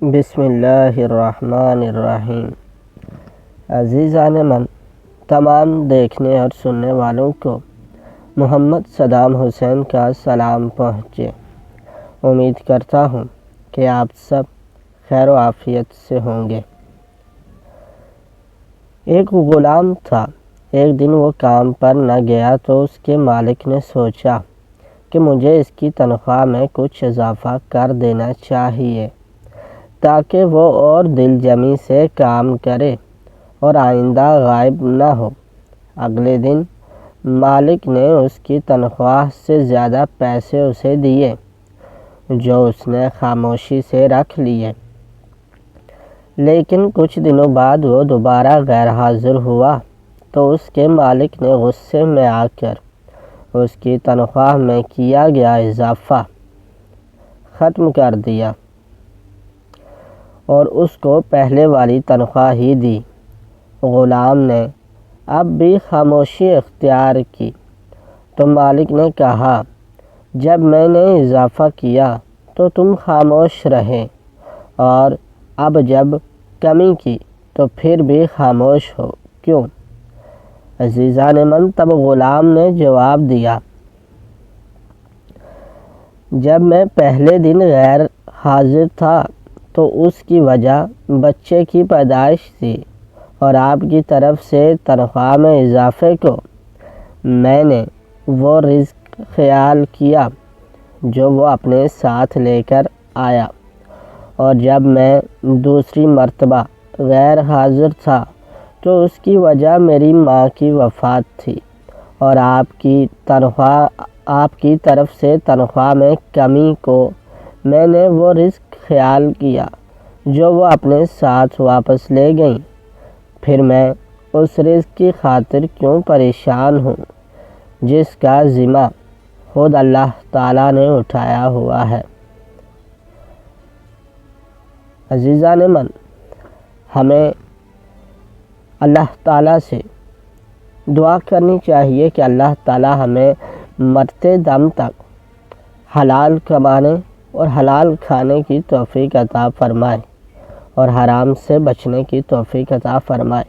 بسم اللہ الرحمن الرحیم۔ عزیزان من، تمام دیکھنے اور سننے والوں کو محمد صدام حسین کا سلام پہنچے۔ امید کرتا ہوں کہ آپ سب خیر و عافیت سے ہوں گے۔ ایک غلام تھا۔ ایک دن وہ کام پر نہ گیا تو اس کے مالک نے سوچا کہ مجھے اس کی تنخواہ میں کچھ اضافہ کر دینا چاہیے تاکہ وہ اور دل جمی سے کام کرے اور آئندہ غائب نہ ہو۔ اگلے دن مالک نے اس کی تنخواہ سے زیادہ پیسے اسے دیے، جو اس نے خاموشی سے رکھ لیے۔ لیکن کچھ دنوں بعد وہ دوبارہ غیر حاضر ہوا تو اس کے مالک نے غصے میں آ کر اس کی تنخواہ میں کیا گیا اضافہ ختم کر دیا اور اس کو پہلے والی تنخواہ ہی دی۔ غلام نے اب بھی خاموشی اختیار کی تو مالک نے کہا، جب میں نے اضافہ کیا تو تم خاموش رہے، اور اب جب کمی کی تو پھر بھی خاموش ہو کیوں؟ عزیزان من، تب غلام نے جواب دیا، جب میں پہلے دن غیر حاضر تھا تو اس کی وجہ بچے کی پیدائش تھی، اور آپ کی طرف سے تنخواہ میں اضافے کو میں نے وہ رزق خیال کیا جو وہ اپنے ساتھ لے کر آیا، اور جب میں دوسری مرتبہ غیر حاضر تھا تو اس کی وجہ میری ماں کی وفات تھی، اور آپ کی طرف سے تنخواہ میں کمی کو میں نے وہ رزق خیال کیا جو وہ اپنے ساتھ واپس لے گئیں۔ پھر میں اس رزق کی خاطر کیوں پریشان ہوں جس کا ذمہ خود اللہ تعالیٰ نے اٹھایا ہوا ہے۔ عزیزان من، ہمیں اللہ تعالیٰ سے دعا کرنی چاہیے کہ اللہ تعالیٰ ہمیں مرتے دم تک حلال کمانے اور حلال کھانے کی توفیق عطا فرمائے اور حرام سے بچنے کی توفیق عطا فرمائے۔